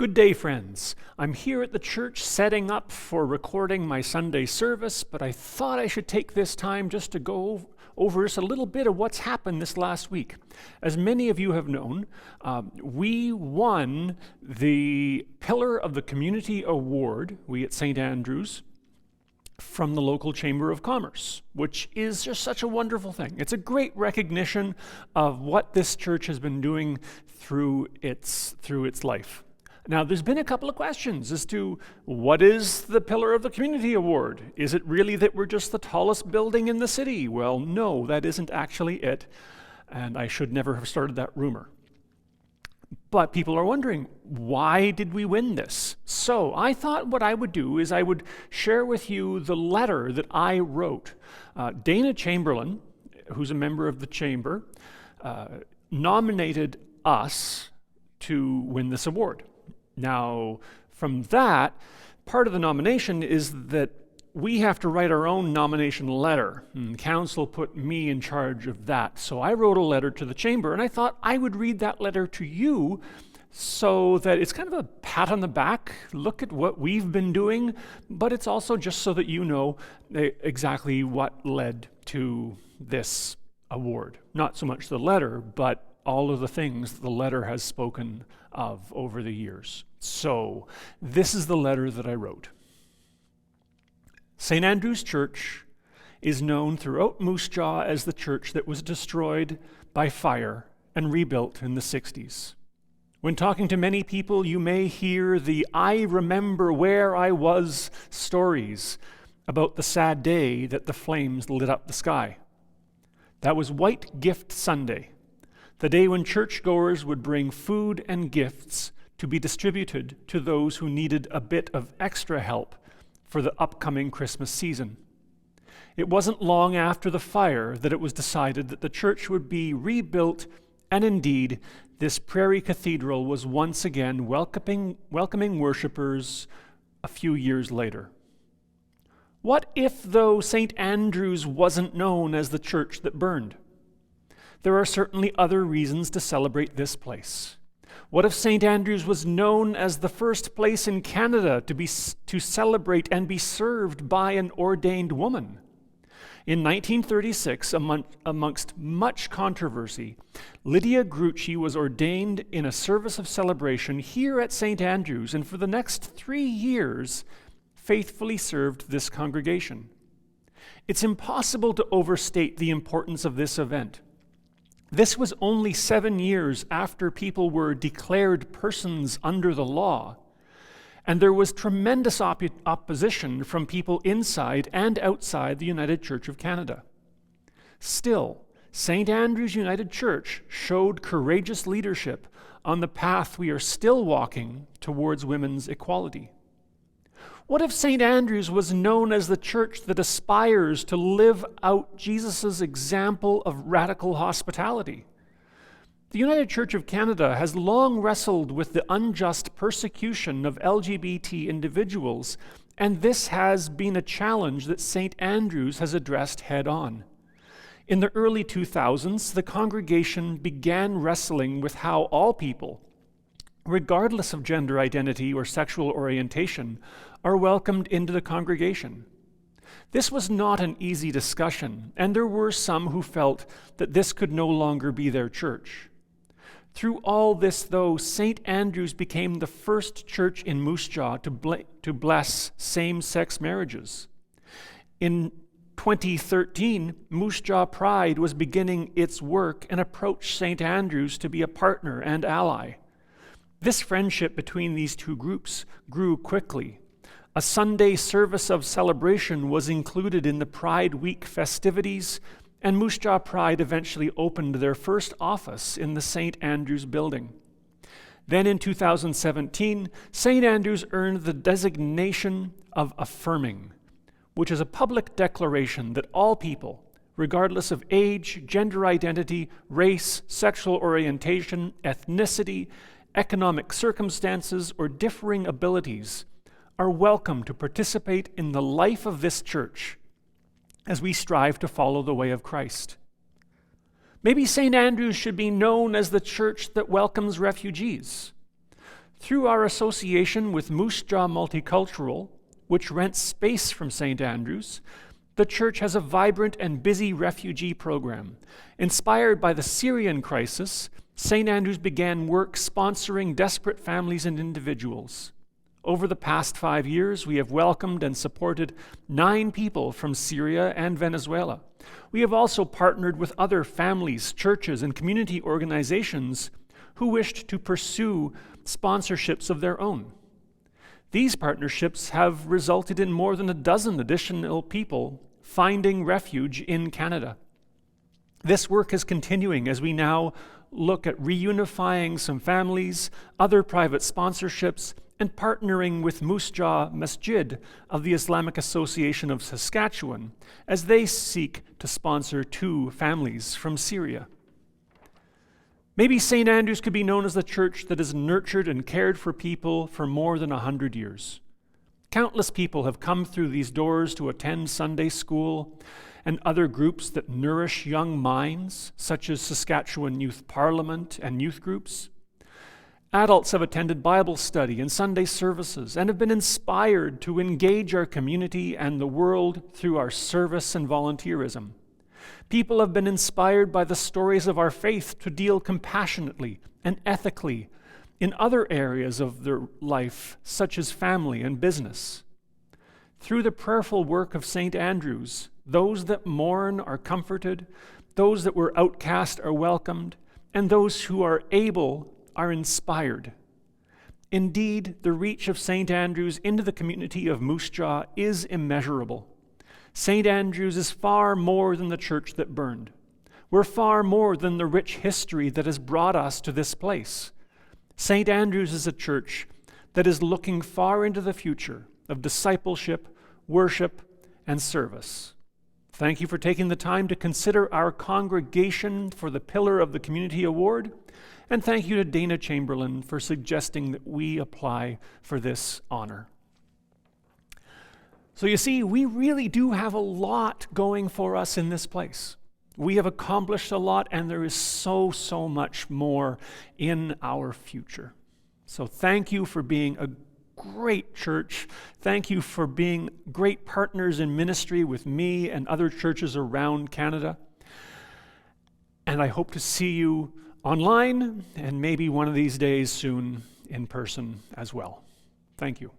Good day, friends. I'm here at the church setting up for recording my Sunday service, but I thought I should take this time just to go over just a little bit of what's happened this last week. As many of you have known, we won the Pillar of the Community Award, we at St. Andrews, from the local Chamber of Commerce, which is just such a wonderful thing. It's a great recognition of what this church has been doing through its life. Now, there's been a couple of questions as to what is the Pillar of the Community Award? Is it really that we're just the tallest building in the city? Well, no, that isn't actually it, and I should never have started that rumor. But people are wondering, why did we win this? So I thought what I would do is I would share with you the letter that I wrote. Dana Chamberlain, who's a member of the Chamber, nominated us to win this award. Now, from that, part of the nomination is that we have to write our own nomination letter. Council put me in charge of that. So I wrote a letter to the Chamber, and I thought I would read that letter to you so that it's kind of a pat on the back, look at what we've been doing, but it's also just so that you know exactly what led to this award. Not so much the letter, but all of the things the letter has spoken of over the years. So, this is the letter that I wrote. St. Andrew's Church is known throughout Moose Jaw as the church that was destroyed by fire and rebuilt in the 60s. When talking to many people, you may hear the "I remember where I was" stories about the sad day that the flames lit up the sky. That was White Gift Sunday, the day when churchgoers would bring food and gifts to be distributed to those who needed a bit of extra help for the upcoming Christmas season. It wasn't long after the fire that it was decided that the church would be rebuilt, and indeed, this Prairie Cathedral was once again welcoming worshipers a few years later. What if, though, St. Andrew's wasn't known as the church that burned? There are certainly other reasons to celebrate this place. What if St. Andrew's was known as the first place in Canada to celebrate and be served by an ordained woman? In 1936, amongst much controversy, Lydia Grucci was ordained in a service of celebration here at St. Andrew's, and for the next 3 years, faithfully served this congregation. It's impossible to overstate the importance of this event. This was only 7 years after people were declared persons under the law, and there was tremendous opposition from people inside and outside the United Church of Canada. Still, St. Andrew's United Church showed courageous leadership on the path we are still walking towards women's equality. What if St. Andrew's was known as the church that aspires to live out Jesus' example of radical hospitality? The United Church of Canada has long wrestled with the unjust persecution of LGBT individuals, and this has been a challenge that St. Andrew's has addressed head-on. In the early 2000s, the congregation began wrestling with how all people, regardless of gender identity or sexual orientation, are welcomed into the congregation. This was not an easy discussion, and there were some who felt that this could no longer be their church. Through all this, though, St. Andrew's became the first church in Moose Jaw to bless same-sex marriages. In 2013, Moose Jaw Pride was beginning its work and approached St. Andrew's to be a partner and ally. This friendship between these two groups grew quickly. A Sunday service of celebration was included in the Pride Week festivities, and Moose Jaw Pride eventually opened their first office in the St. Andrew's building. Then in 2017, St. Andrew's earned the designation of Affirming, which is a public declaration that all people, regardless of age, gender identity, race, sexual orientation, ethnicity, economic circumstances, or differing abilities, are welcome to participate in the life of this church as we strive to follow the way of Christ. Maybe St. Andrew's should be known as the church that welcomes refugees. Through our association with Moose Jaw Multicultural, which rents space from St. Andrews, the church has a vibrant and busy refugee program. Inspired by the Syrian crisis, St. Andrews began work sponsoring desperate families and individuals. Over the past 5 years, we have welcomed and supported 9 people from Syria and Venezuela. We have also partnered with other families, churches, and community organizations who wished to pursue sponsorships of their own. These partnerships have resulted in more than a dozen additional people finding refuge in Canada. This work is continuing as we now look at reunifying some families, other private sponsorships, and partnering with Moose Jaw Masjid of the Islamic Association of Saskatchewan as they seek to sponsor 2 families from Syria. Maybe St. Andrews could be known as the church that has nurtured and cared for people for more than 100 years. Countless people have come through these doors to attend Sunday school and other groups that nourish young minds, such as Saskatchewan Youth Parliament and youth groups. Adults have attended Bible study and Sunday services and have been inspired to engage our community and the world through our service and volunteerism. People have been inspired by the stories of our faith to deal compassionately and ethically in other areas of their life, such as family and business. Through the prayerful work of St. Andrews, those that mourn are comforted, those that were outcast are welcomed, and those who are able are inspired. Indeed, the reach of St. Andrews into the community of Moose Jaw is immeasurable. St. Andrews is far more than the church that burned. We're far more than the rich history that has brought us to this place. St. Andrews is a church that is looking far into the future of discipleship, worship, and service. Thank you for taking the time to consider our congregation for the Pillar of the Community Award, and thank you to Dana Chamberlain for suggesting that we apply for this honor. So you see, we really do have a lot going for us in this place. We have accomplished a lot, and there is so much more in our future. So thank you for being a great church. Thank you for being great partners in ministry with me and other churches around Canada. And I hope to see you online and maybe one of these days soon in person as well. Thank you.